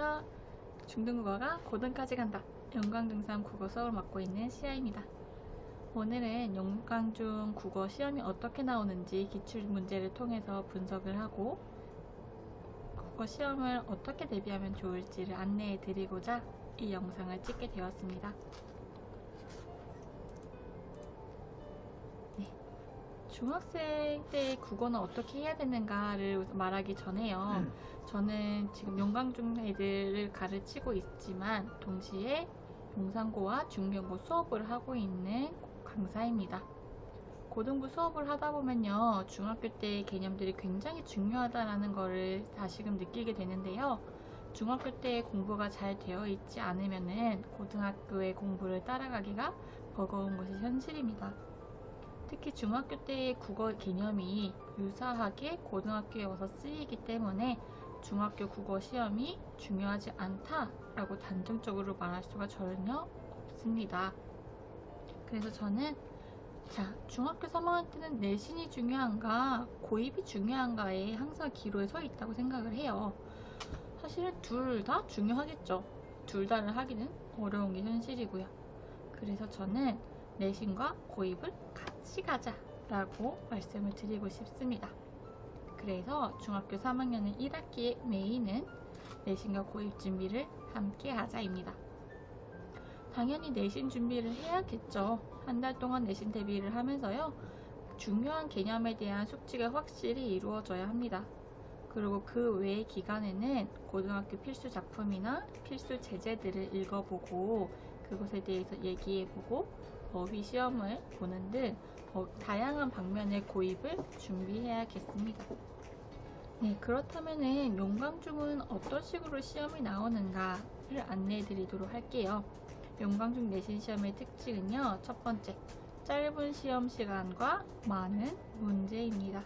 안녕하세요. 중등국어가 고등까지 간다. 영광중3 국어 수업을 맡고 있는 시아입니다. 오늘은 영광중 국어 시험이 어떻게 나오는지 기출문제를 통해서 분석을 하고 국어 시험을 어떻게 대비하면 좋을지를 안내해 드리고자 이 영상을 찍게 되었습니다. 중학생 때 국어는 어떻게 해야 되는가를 말하기 전에요. 저는 지금 영광중 애들을 가르치고 있지만 동시에 용산고와 중경고 수업을 하고 있는 강사입니다. 고등부 수업을 하다 보면요, 중학교 때의 개념들이 굉장히 중요하다는 것을 다시금 느끼게 되는데요. 중학교 때 공부가 잘 되어 있지 않으면은 고등학교의 공부를 따라가기가 버거운 것이 현실입니다. 특히 중학교 때의 국어 개념이 유사하게 고등학교에 와서 쓰이기 때문에 중학교 국어 시험이 중요하지 않다라고 단정적으로 말할 수가 전혀 없습니다. 그래서 저는 중학교 3학년 때는 내신이 중요한가 고입이 중요한가에 항상 기로에 서 있다고 생각을 해요. 사실은 둘 다 중요하겠죠. 둘 다를 하기는 어려운 게 현실이고요. 그래서 저는 내신과 고입을 같이 가자 라고 말씀을 드리고 싶습니다. 그래서 중학교 3학년은 1학기의 메인은 내신과 고입 준비를 함께 하자입니다. 당연히 내신 준비를 해야겠죠. 한 달 동안 내신 대비를 하면서요, 중요한 개념에 대한 숙지가 확실히 이루어져야 합니다. 그리고 그 외의 기간에는 고등학교 필수 작품이나 필수 제재들을 읽어보고 그것에 대해서 얘기해보고 어휘 시험을 보는 등 다양한 방면의 고입을 준비해야겠습니다. 네, 그렇다면은 용광중은 어떤 식으로 시험이 나오는가를 안내해 드리도록 할게요. 용광중 내신 시험의 특징은요, 첫 번째, 짧은 시험 시간과 많은 문제입니다.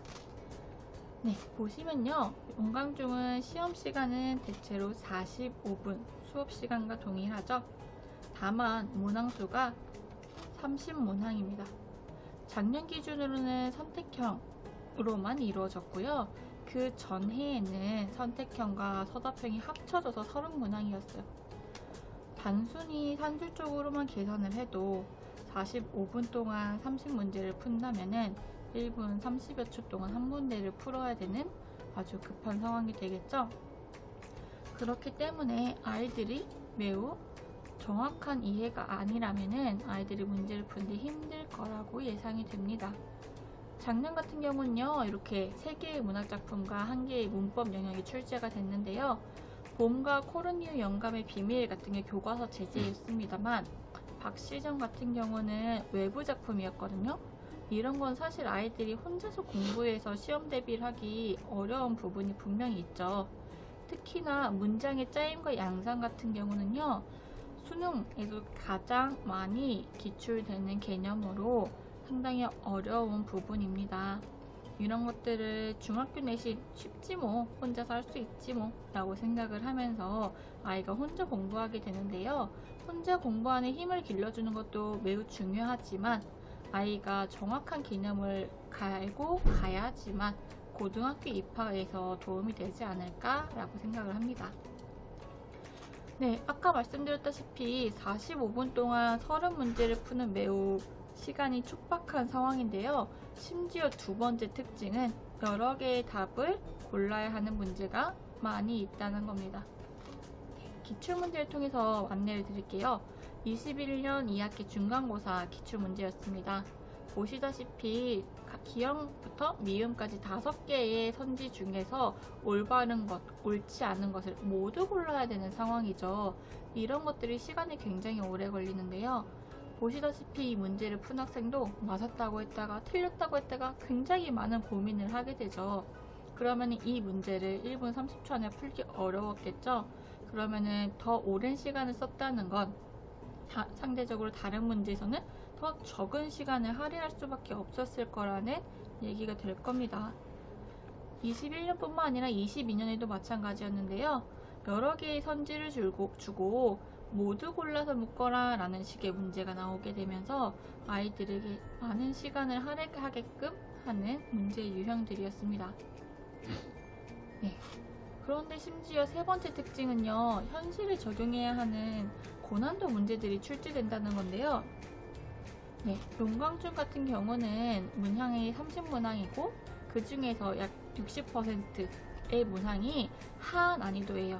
네, 보시면요, 용광중은 시험 시간은 대체로 45분, 수업 시간과 동일하죠. 다만 문항수가 30문항입니다. 작년 기준으로는 선택형으로만 이루어졌고요. 그 전해에는 선택형과 서답형이 합쳐져서 30문항이었어요. 단순히 산술적으로만 계산을 해도 45분 동안 30문제를 푼다면은 1분 30여 초 동안 한 문제를 풀어야 되는 아주 급한 상황이 되겠죠. 그렇기 때문에 아이들이 매우 정확한 이해가 아니라면은 아이들이 문제를 푸는데 힘들 거라고 예상이 됩니다. 작년 같은 경우는요, 이렇게 3개의 문학작품과 1개의 문법 영역이 출제가 됐는데요. 봄과 코르니우 영감의 비밀 같은 게 교과서 제재였습니다만 박시정 같은 경우는 외부 작품이었거든요. 이런 건 사실 아이들이 혼자서 공부해서 시험 대비를 하기 어려운 부분이 분명히 있죠. 특히나 문장의 짜임과 양상 같은 경우는요, 수능에서 가장 많이 기출되는 개념으로 상당히 어려운 부분입니다. 이런 것들을 중학교 내신 쉽지 뭐, 혼자서 할 수 있지 뭐 라고 생각을 하면서 아이가 혼자 공부하게 되는데요. 혼자 공부하는 힘을 길러주는 것도 매우 중요하지만 아이가 정확한 개념을 알고 가야지만 고등학교 입학에서 도움이 되지 않을까 라고 생각을 합니다. 네, 아까 말씀드렸다시피 45분 동안 30문제를 푸는 매우 시간이 촉박한 상황인데요. 심지어 두 번째 특징은 여러 개의 답을 골라야 하는 문제가 많이 있다는 겁니다. 기출문제를 통해서 안내를 드릴게요. 21년 2학기 중간고사 기출문제였습니다. 보시다시피 기형부터 미음까지 5개의 선지 중에서 올바른 것, 옳지 않은 것을 모두 골라야 되는 상황이죠. 이런 것들이 시간이 굉장히 오래 걸리는데요. 보시다시피 이 문제를 푼 학생도 맞았다고 했다가 틀렸다고 했다가 굉장히 많은 고민을 하게 되죠. 그러면 이 문제를 1분 30초 안에 풀기 어려웠겠죠. 그러면은 더 오랜 시간을 썼다는 건 상대적으로 다른 문제에서는 더 적은 시간을 할애할 수밖에 없었을 거라는 얘기가 될 겁니다. 21년뿐만 아니라 22년에도 마찬가지였는데요. 여러 개의 선지를 주고 모두 골라서 묶어라 라는 식의 문제가 나오게 되면서 아이들에게 많은 시간을 할애하게끔 하는 문제 유형들이었습니다. 네. 그런데 심지어 세 번째 특징은요, 현실에 적용해야 하는 고난도 문제들이 출제된다는 건데요. 네, 용광중 같은 경우는 문항이 30문항이고 그 중에서 약 60%의 문항이 하난이도예요.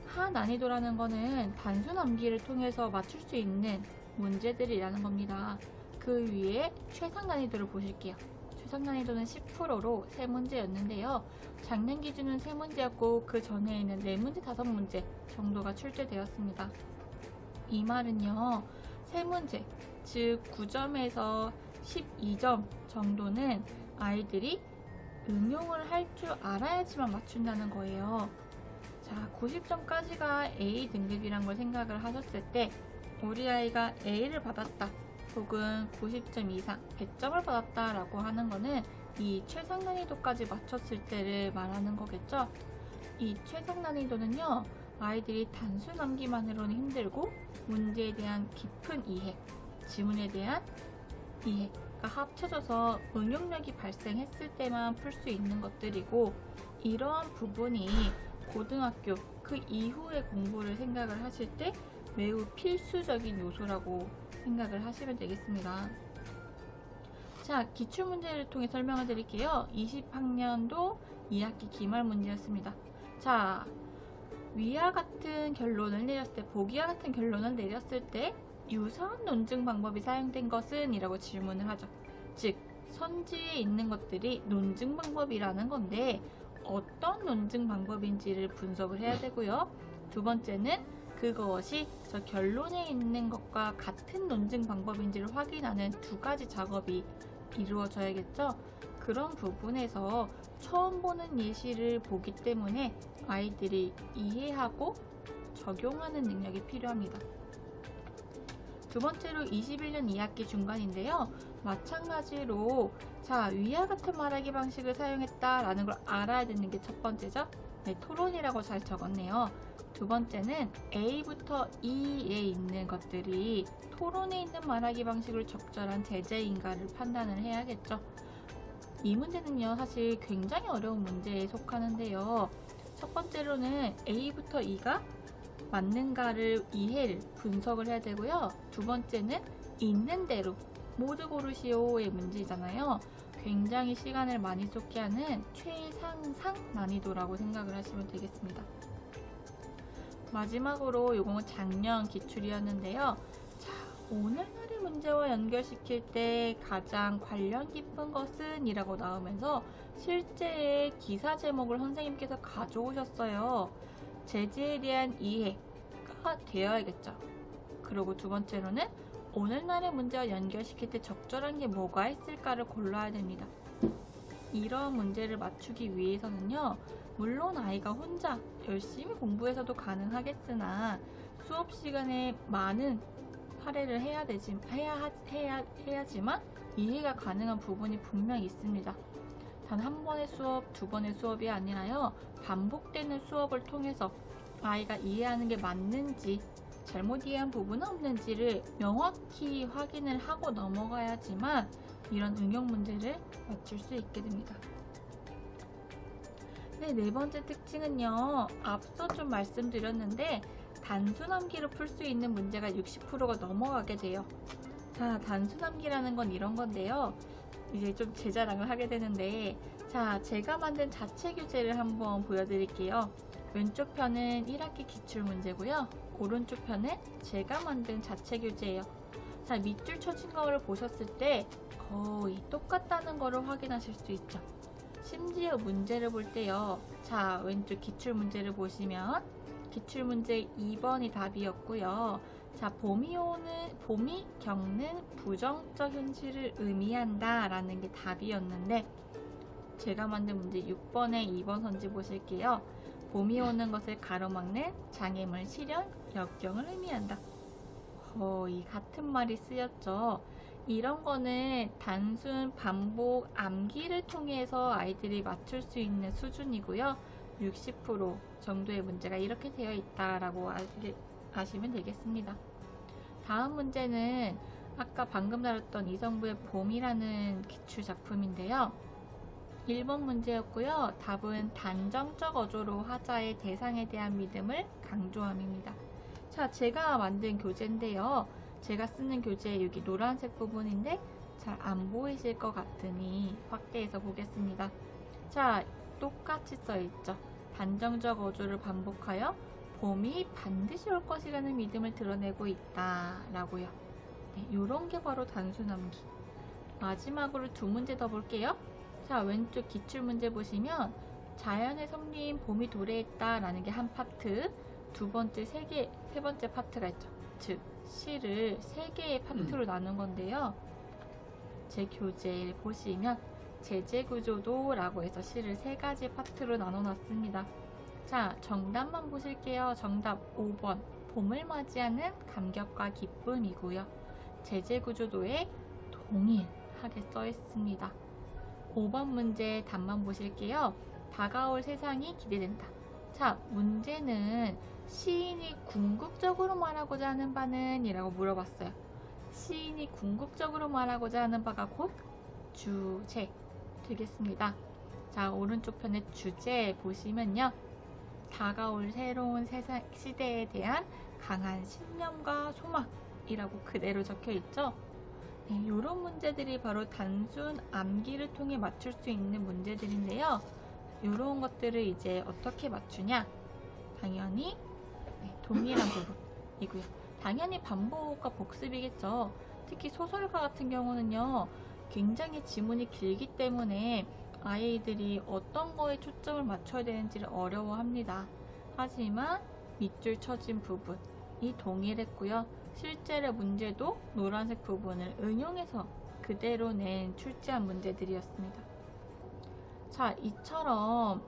하난이도라는 거는 단순 암기를 통해서 맞출 수 있는 문제들이라는 겁니다. 그 위에 최상 난이도를 보실게요. 최상 난이도는 10%로 3문제였는데요. 작년 기준은 3문제였고 그 전에는 4문제, 5문제 정도가 출제되었습니다. 이 말은요, 3문제, 즉 9점에서 12점 정도는 아이들이 응용을 할 줄 알아야지만 맞춘다는 거예요. 자, 90점까지가 A 등급이란 걸 생각을 하셨을 때 우리 아이가 A를 받았다 혹은 90점 이상 100점을 받았다 라고 하는 거는 이 최상 난이도까지 맞췄을 때를 말하는 거겠죠. 이 최상 난이도는요, 아이들이 단순 암기만으로는 힘들고 문제에 대한 깊은 이해, 지문에 대한 이해가 합쳐져서 응용력이 발생했을 때만 풀 수 있는 것들이고, 이러한 부분이 고등학교 그 이후의 공부를 생각을 하실 때 매우 필수적인 요소라고 생각을 하시면 되겠습니다. 자, 기출문제를 통해 설명을 드릴게요. 20학년도 2학기 기말 문제였습니다. 자, 위와 같은 결론을 내렸을 때, 보기와 같은 결론을 내렸을 때 유사한 논증 방법이 사용된 것은? 이라고 질문을 하죠. 즉, 선지에 있는 것들이 논증 방법이라는 건데 어떤 논증 방법인지를 분석을 해야 되고요. 두 번째는 그것이 저 결론에 있는 것과 같은 논증 방법인지를 확인하는 두 가지 작업이 이루어져야겠죠. 그런 부분에서 처음 보는 예시를 보기 때문에 아이들이 이해하고 적용하는 능력이 필요합니다. 두 번째로 21년 2학기 중간인데요. 마찬가지로 자, 위와 같은 말하기 방식을 사용했다라는 걸 알아야 되는 게 첫 번째죠. 네, 토론이라고 잘 적었네요. 두 번째는 A부터 E에 있는 것들이 토론에 있는 말하기 방식으로 적절한 제재인가를 판단을 해야겠죠. 이 문제는요, 사실 굉장히 어려운 문제에 속하는데요. 첫 번째로는 A부터 E가 맞는가를 이해를 분석을 해야 되고요. 두 번째는 있는 대로 모두 고르시오의 문제잖아요. 굉장히 시간을 많이 쏟게 하는 최상상 난이도라고 생각을 하시면 되겠습니다. 마지막으로 이건 작년 기출이었는데요. 자, 오늘날의 문제와 연결시킬 때 가장 관련 깊은 것은? 이라고 나오면서 실제의 기사 제목을 선생님께서 가져오셨어요. 제재에 대한 이해가 되어야겠죠. 그리고 두 번째로는 오늘날의 문제와 연결시킬 때 적절한 게 뭐가 있을까를 골라야 됩니다. 이런 문제를 맞추기 위해서는요, 물론 아이가 혼자 열심히 공부해서도 가능하겠으나 수업 시간에 많은 할애를 해야지만 이해가 가능한 부분이 분명히 있습니다. 단 한 번의 수업, 두 번의 수업이 아니라요, 반복되는 수업을 통해서 아이가 이해하는 게 맞는지, 잘못 이해한 부분은 없는지를 명확히 확인을 하고 넘어가야지만 이런 응용 문제를 맞출 수 있게 됩니다. 네, 네 번째 특징은요, 앞서 좀 말씀드렸는데 단순 암기로 풀 수 있는 문제가 60%가 넘어가게 돼요. 자, 단순 암기라는 건 이런 건데요. 이제 좀 제 자랑을 하게 되는데, 자, 제가 만든 자체 교재를 한번 보여드릴게요. 왼쪽 편은 1학기 기출 문제고요. 오른쪽 편은 제가 만든 자체 교재예요. 자, 밑줄 쳐진 거를 보셨을 때 거의 똑같다는 거를 확인하실 수 있죠. 심지어 문제를 볼 때요. 자, 왼쪽 기출 문제를 보시면 기출 문제 2번이 답이었고요. 자, 봄이 겪는 부정적 현실을 의미한다 라는 게 답이었는데, 제가 만든 문제 6번에 2번 선지 보실게요. 봄이 오는 것을 가로막는 장애물 실현 역경을 의미한다. 거의 같은 말이 쓰였죠. 이런 거는 단순 반복 암기를 통해서 아이들이 맞출 수 있는 수준이고요. 60% 정도의 문제가 이렇게 되어 있다라고 아시면 되겠습니다. 다음 문제는 아까 방금 다뤘던 이성부의 봄이라는 기출 작품인데요. 1번 문제였고요. 답은 단정적 어조로 하자의 대상에 대한 믿음을 강조함입니다. 자, 제가 만든 교재인데요. 제가 쓰는 교재 여기 노란색 부분인데 잘 안 보이실 것 같으니 확대해서 보겠습니다. 자, 똑같이 써있죠. 단정적 어조를 반복하여 봄이 반드시 올 것이라는 믿음을 드러내고 있다 라고요. 네, 요런 게 바로 단순함기. 마지막으로 2문제 더 볼게요. 자, 왼쪽 기출문제 보시면 자연의 섭리인 봄이 도래했다 라는 게 한 파트, 세 번째 파트가 있죠. 즉, 시를 3개의 파트로 나눈 건데요. 제 교재를 보시면 제재구조도 라고 해서 시를 3가지 파트로 나눠놨습니다. 자, 정답만 보실게요. 정답 5번 봄을 맞이하는 감격과 기쁨이고요. 제재구조도에 동일하게 써있습니다. 5번 문제 답만 보실게요. 다가올 세상이 기대된다. 자, 문제는 시인이 궁극적으로 말하고자 하는 바는? 이라고 물어봤어요. 시인이 궁극적으로 말하고자 하는 바가 곧 주제 되겠습니다. 자, 오른쪽 편의 주제 보시면요. 다가올 새로운 세상 시대에 대한 강한 신념과 소망이라고 그대로 적혀 있죠. 네, 이런 문제들이 바로 단순 암기를 통해 맞출 수 있는 문제들인데요. 이런 것들을 이제 어떻게 맞추냐? 당연히 동일한 부분이고요. 당연히 반복과 복습이겠죠. 특히 소설가 같은 경우는요. 굉장히 지문이 길기 때문에 아이들이 어떤 거에 초점을 맞춰야 되는지를 어려워합니다. 하지만 밑줄 쳐진 부분이 동일했고요. 실제로 문제도 노란색 부분을 응용해서 그대로 낸 출제한 문제들이었습니다. 자, 이처럼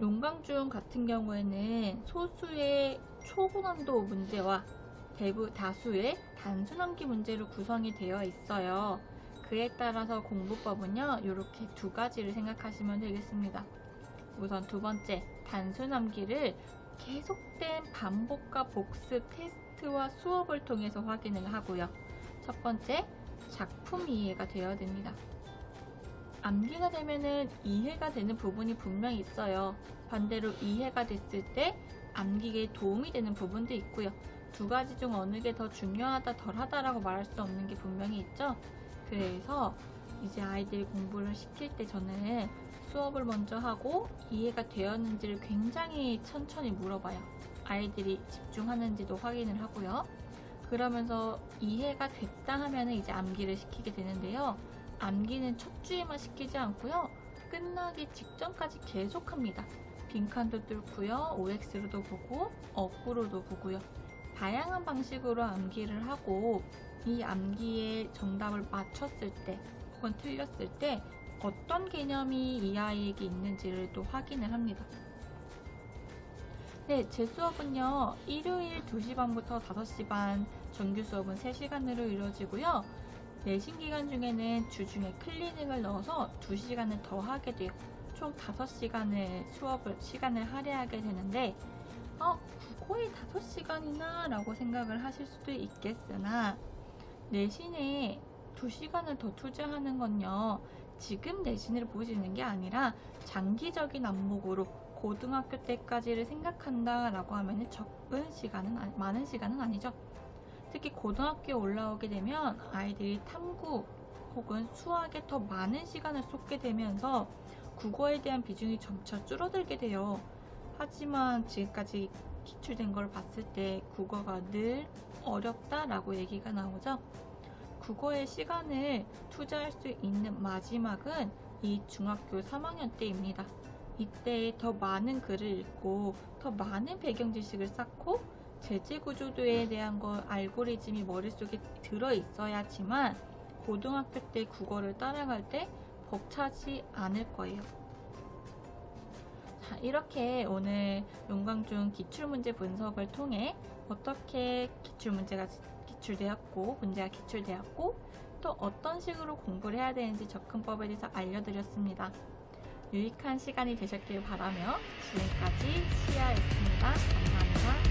용광중 같은 경우에는 소수의 초고난도 문제와 다수의 단순암기 문제로 구성이 되어 있어요. 그에 따라서 공부법은요, 이렇게 2가지를 생각하시면 되겠습니다. 우선 2번째, 단순암기를 계속된 반복과 복습 테스트와 수업을 통해서 확인을 하고요. 첫 번째, 작품 이해가 되어야 됩니다. 암기가 되면은 이해가 되는 부분이 분명히 있어요. 반대로 이해가 됐을 때 암기에 도움이 되는 부분도 있고요. 2가지 중 어느 게 더 중요하다, 덜하다라고 말할 수 없는 게 분명히 있죠. 그래서 이제 아이들이 공부를 시킬 때 저는 수업을 먼저 하고 이해가 되었는지를 굉장히 천천히 물어봐요. 아이들이 집중하는지도 확인을 하고요. 그러면서 이해가 됐다 하면 이제 암기를 시키게 되는데요. 암기는 첫 주에만 시키지 않고요. 끝나기 직전까지 계속합니다. 빈칸도 뚫고요. OX로도 보고 업구로도 보고요. 다양한 방식으로 암기를 하고 이 암기의 정답을 맞췄을 때 혹은 틀렸을 때 어떤 개념이 이 아이에게 있는지를 또 확인을 합니다. 네, 제 수업은요. 일요일 2시 반부터 5시 반, 정규 수업은 3시간으로 이루어지고요. 내신 기간 중에는 주중에 클리닉을 넣어서 2시간을 더 하게 돼요. 총 5시간을 시간을 할애하게 되는데 국어에 5시간이나 라고 생각을 하실 수도 있겠으나 내신에 2시간을 더 투자하는 건요. 지금 내신을 보시는 게 아니라 장기적인 안목으로 고등학교 때까지를 생각한다 라고 하면 많은 시간은 아니죠. 특히 고등학교에 올라오게 되면 아이들이 탐구 혹은 수학에 더 많은 시간을 쏟게 되면서 국어에 대한 비중이 점차 줄어들게 돼요. 하지만 지금까지 기출된 걸 봤을 때 국어가 늘 어렵다라고 얘기가 나오죠. 국어에 시간을 투자할 수 있는 마지막은 이 중학교 3학년 때입니다. 이때 더 많은 글을 읽고 더 많은 배경 지식을 쌓고 제재구조도에 대한 알고리즘이 머릿속에 들어있어야지만 고등학교 때 국어를 따라갈 때 벅차지 않을 거예요. 자, 이렇게 오늘 용광중 기출문제 분석을 통해 어떻게 기출문제가 기출되었고 문제가 기출되었고 또 어떤 식으로 공부를 해야 되는지 접근법에 대해서 알려드렸습니다. 유익한 시간이 되셨길 바라며 지금까지 시아였습니다. 감사합니다.